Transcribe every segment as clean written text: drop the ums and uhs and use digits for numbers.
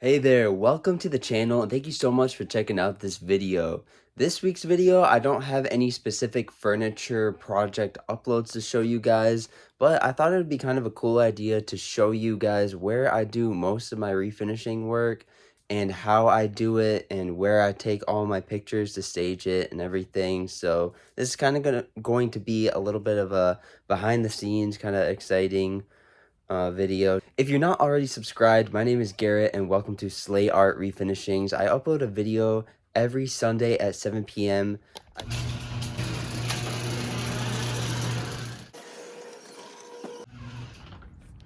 Hey there, welcome to the channel and thank you so much for checking out this video. This week's video, I don't have any specific furniture project uploads to show you guys, but I thought it would be kind of a cool idea to show you guys where I do most of my refinishing work and how I do it and where I take all my pictures to stage it and everything. So this is kind of going to be a little bit of a behind the scenes kind of exciting video. If you're not already subscribed, my name is Garrett and welcome to Sla Art Refinishings. I upload a video every Sunday at 7 p.m.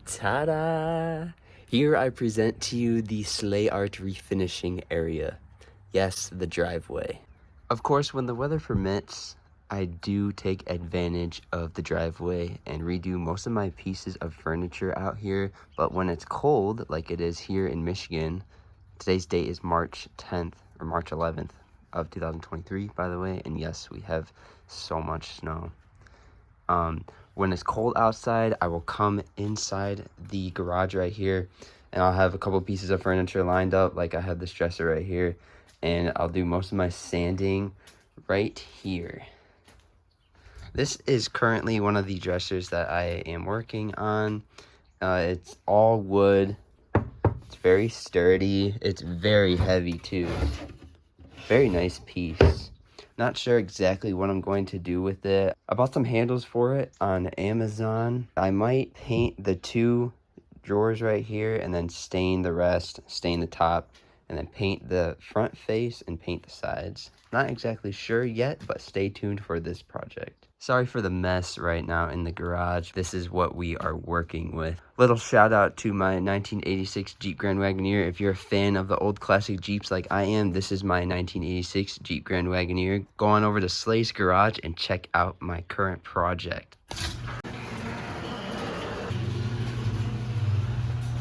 Ta-da! Here I present to you the Sla Art Refinishing area. Yes, the driveway. Of course, when the weather permits, I do take advantage of the driveway and redo most of my pieces of furniture out here. But when it's cold, like it is here in Michigan, today's date is March 10th or March 11th of 2023, by the way. And yes, we have so much snow. When it's cold outside, I will come inside the garage right here and I'll have a couple pieces of furniture lined up. Like I have this dresser right here, and I'll do most of my sanding right here. This is currently one of the dressers that I am working on. It's all wood. It's very sturdy. It's very heavy too. Very nice piece. Not sure exactly what I'm going to do with it. I bought some handles for it on Amazon. I might paint the two drawers right here and then stain the rest, stain the top, and then paint the front face and paint the sides. Not exactly sure yet, but stay tuned for this project. Sorry for the mess right now in the garage. This is what we are working with. Little shout out to my 1986 Jeep Grand Wagoneer. If you're a fan of the old classic Jeeps like I am, this is my 1986 Jeep Grand Wagoneer. Go on over to Slay's Garage and check out my current project.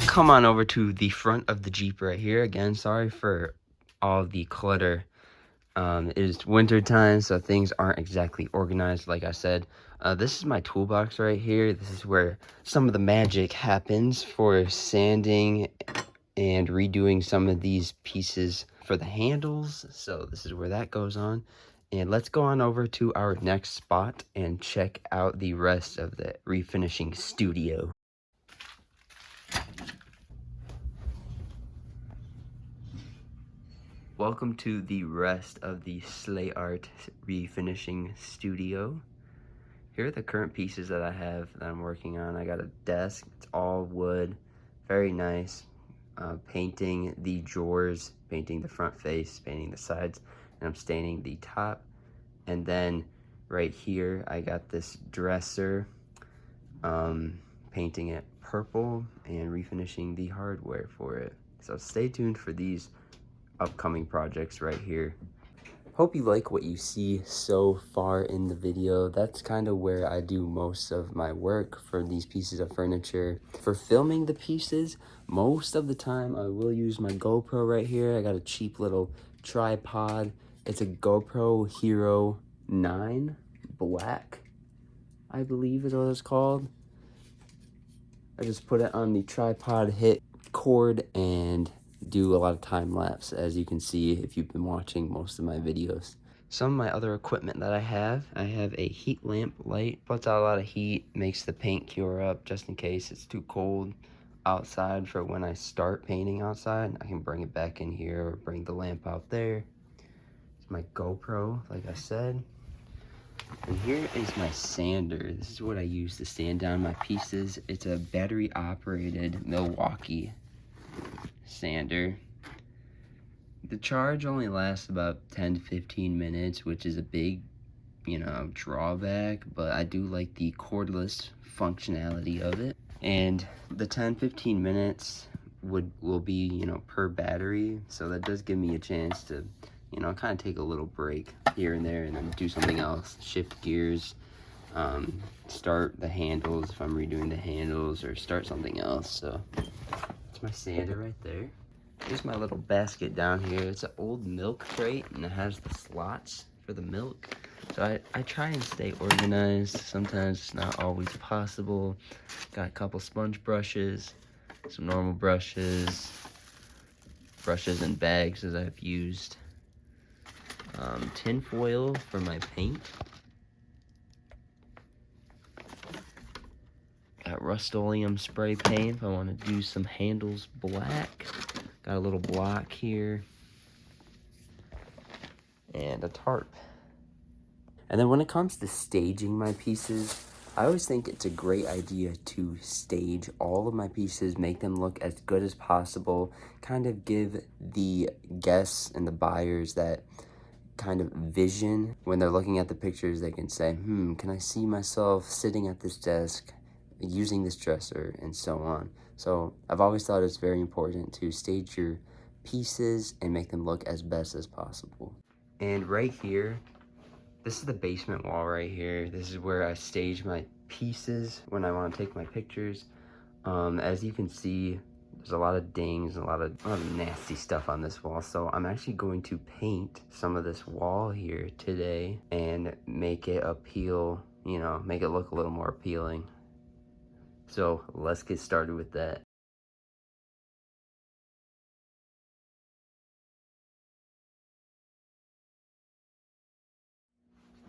Come on over to the front of the Jeep right here. Again, sorry for all the clutter. It is winter time, so things aren't exactly organized, like I said. This is my toolbox right here. This is where some of the magic happens for sanding and redoing some of these pieces for the handles. So this is where that goes on. And let's go on over to our next spot and check out the rest of the refinishing studio. Welcome to the rest of the Sla Art Refinishing Studio. Here are the current pieces that I have that I'm working on. I got a desk, it's all wood, very nice. Painting the drawers, painting the front face, painting the sides, and I'm staining the top. And then right here, I got this dresser, painting it purple and refinishing the hardware for it. So stay tuned for these upcoming projects right here. Hope you like what you see so far in the video. That's kind of where I do most of my work for these pieces of furniture. For filming the pieces, most of the time I will use my GoPro right here. I got a cheap little tripod. It's a GoPro Hero 9 Black, I believe is what it's called. I just put it on the tripod, hit cord, and do a lot of time lapse, as you can see if you've been watching most of my videos. Some of my other equipment that I have a heat lamp light. Puts out a lot of heat, makes the paint cure up just in case it's too cold outside for when I start painting outside. I can bring it back in here or bring the lamp out there. It's my GoPro, like I said. And here is my sander. This is what I use to sand down my pieces. It's a battery operated Milwaukee sander. The charge only lasts about 10 to 15 minutes, which is a big, drawback, but I do like the cordless functionality of it. And the 10-15 minutes will be, per battery, so that does give me a chance to, kind of take a little break here and there and then do something else, shift gears, start the handles if I'm redoing the handles, or start something else. So that's my sander right there. Here's my little basket down here. It's an old milk crate and it has the slots for the milk. So I try and stay organized. Sometimes it's not always possible. Got a couple sponge brushes, some normal brushes, brushes and bags as I've used. Tin foil for my paint. Got Rust-Oleum spray paint if I want to do some handles black. Got a little block here. And a tarp. And then when it comes to staging my pieces, I always think it's a great idea to stage all of my pieces, make them look as good as possible, kind of give the guests and the buyers that kind of vision. When they're looking at the pictures, they can say, can I see myself sitting at this desk, using this dresser, and so on. So I've always thought it's very important to stage your pieces and make them look as best as possible. And right here, this is the basement wall right here. This is where I stage my pieces when I want to take my pictures. As you can see, there's a lot of dings, a lot of nasty stuff on this wall. So I'm actually going to paint some of this wall here today and make it appeal, you know, make it look a little more appealing. So let's get started with that.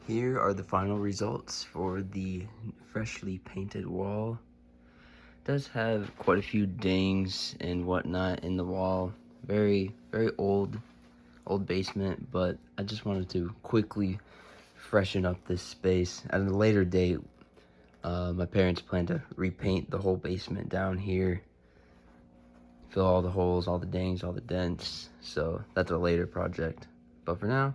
Here are the final results for the freshly painted wall. It does have quite a few dings and whatnot in the wall. Very old basement, but I just wanted to quickly freshen up this space. At a later date, my parents plan to repaint the whole basement down here, fill all the holes, all the dings, all the dents. So that's a later project. But for now,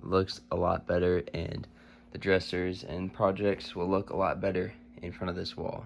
looks a lot better, and the dressers and projects will look a lot better in front of this wall.